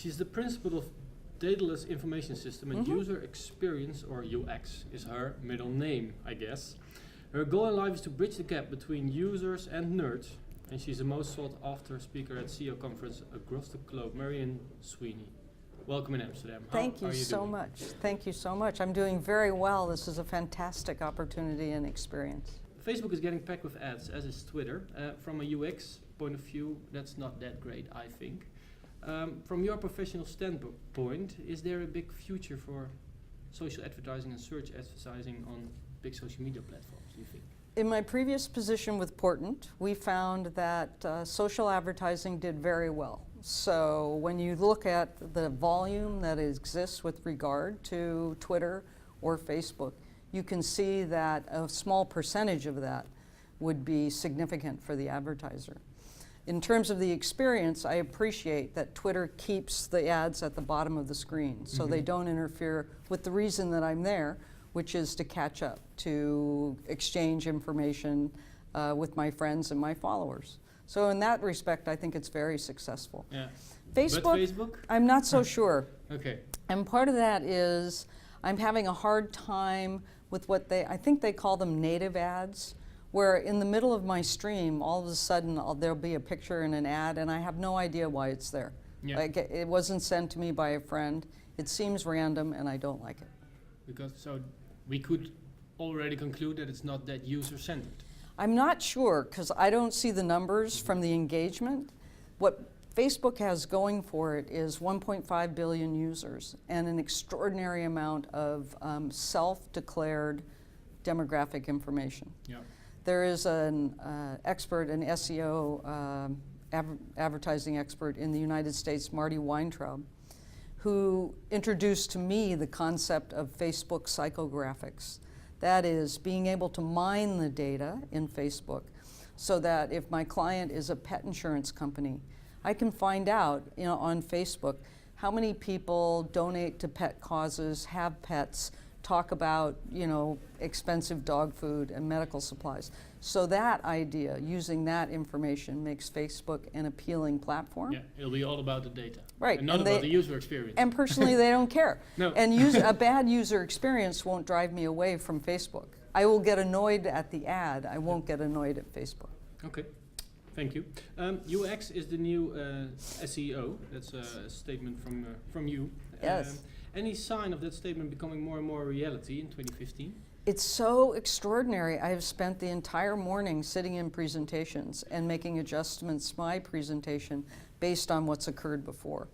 She's the principal of Daedalus Information System, and User Experience, or UX, is her middle name, I guess. Her goal in life is to bridge the gap between users and nerds, and she's the most sought after speaker at CEO conference across the globe. Marianne Sweeny, welcome in Amsterdam. Thank you so much. Thank you so much. I'm doing very well. This is a fantastic opportunity and experience. Facebook is getting packed with ads, as is Twitter. From a UX point of view, that's not that great, I think. From your professional standpoint, is there a big future for social advertising and search advertising on big social media platforms, do you think? In my previous position with Portent, we found that social advertising did very well. So when you look at the volume that exists with regard to Twitter or Facebook, you can see that a small percentage of that would be significant for the advertiser. In terms of the experience, I appreciate that Twitter keeps the ads at the bottom of the screen, so they don't interfere with the reason that I'm there, which is to catch up, to exchange information with my friends and my followers. So in that respect, I think it's very successful. Yeah. Facebook? I'm not so sure. Okay. And part of that is I'm having a hard time with what I think they call them native ads, where in the middle of my stream, all of a sudden there'll be a picture and an ad, and I have no idea why it's there. Yeah. Like, it wasn't sent to me by a friend. It seems random, and I don't like it. Because so we could already conclude that it's not that user-centered. I'm not sure, because I don't see the numbers from the engagement. What Facebook has going for it is 1.5 billion users and an extraordinary amount of self-declared demographic information. Yeah. There is an expert, an SEO advertising expert in the United States, Marty Weintraub, who introduced to me the concept of Facebook psychographics. That is, being able to mine the data in Facebook so that if my client is a pet insurance company, I can find out, on Facebook how many people donate to pet causes, have pets, talk about, expensive dog food and medical supplies. So that idea, using that information, makes Facebook an appealing platform. Yeah, it'll be all about the data. Right. And not about the user experience. And personally, they don't care. No. And a bad user experience won't drive me away from Facebook. I will get annoyed at the ad. I won't get annoyed at Facebook. Okay. Thank you. UX is the new SEO. That's a statement from you. Yes. Any sign of that statement becoming more and more reality in 2015? It's so extraordinary. I have spent the entire morning sitting in presentations and making adjustments to my presentation based on what's occurred before.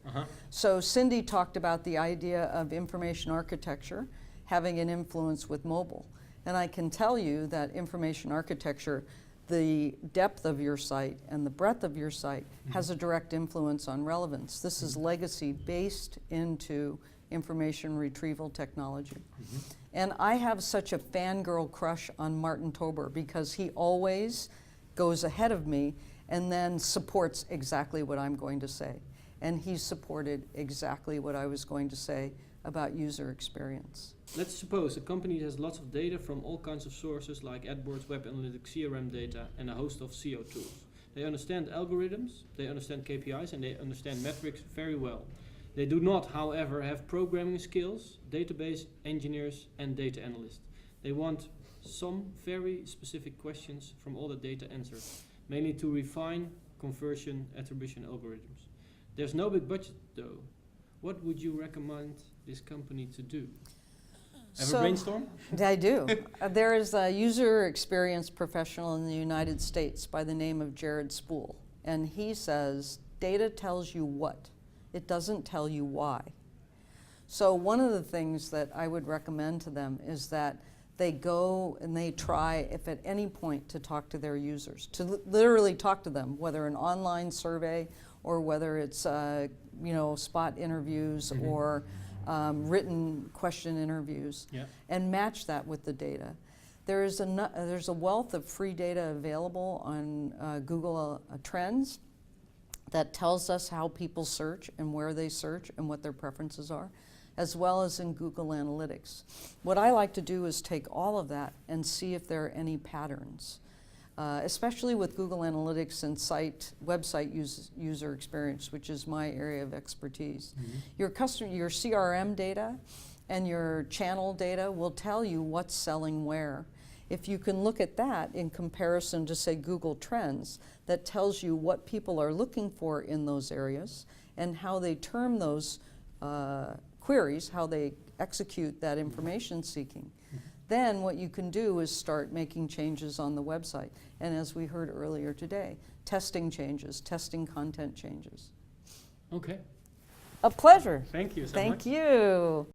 So Cindy talked about the idea of information architecture having an influence with mobile. And I can tell you that information architecture, the depth of your site and the breadth of your site has a direct influence on relevance. This is legacy based into information retrieval technology. And I have such a fangirl crush on Martin Tober because he always goes ahead of me and then supports exactly what I'm going to say. And he supported exactly what I was going to say about user experience. Let's suppose a company has lots of data from all kinds of sources like AdWords, Web Analytics, CRM data, and a host of SEO tools. They understand algorithms, they understand KPIs, and they understand metrics very well. They do not, however, have programming skills, database engineers, and data analysts. They want some very specific questions from all the data answered, mainly to refine conversion attribution algorithms. There's no big budget though. What would you recommend this company to do? Have a brainstorm? I do. There is a user experience professional in the United States by the name of Jared Spool, and he says, data tells you what? It doesn't tell you why. So one of the things that I would recommend to them is that they go and they try, if at any point, to talk to their users, to literally talk to them, whether an online survey or whether it's spot interviews or written question interviews, and match that with the data. There's a wealth of free data available on Google Trends that tells us how people search and where they search and what their preferences are, as well as in Google Analytics. What I like to do is take all of that and see if there are any patterns. especially with Google Analytics and website user experience, which is my area of expertise. Your CRM data and your channel data will tell you what's selling where. If you can look at that in comparison to, say, Google Trends, that tells you what people are looking for in those areas and how they term those queries, how they execute that information seeking. Then what you can do is start making changes on the website. And as we heard earlier today, testing changes, testing content changes. Okay. A pleasure. Thank you so much. Thank you.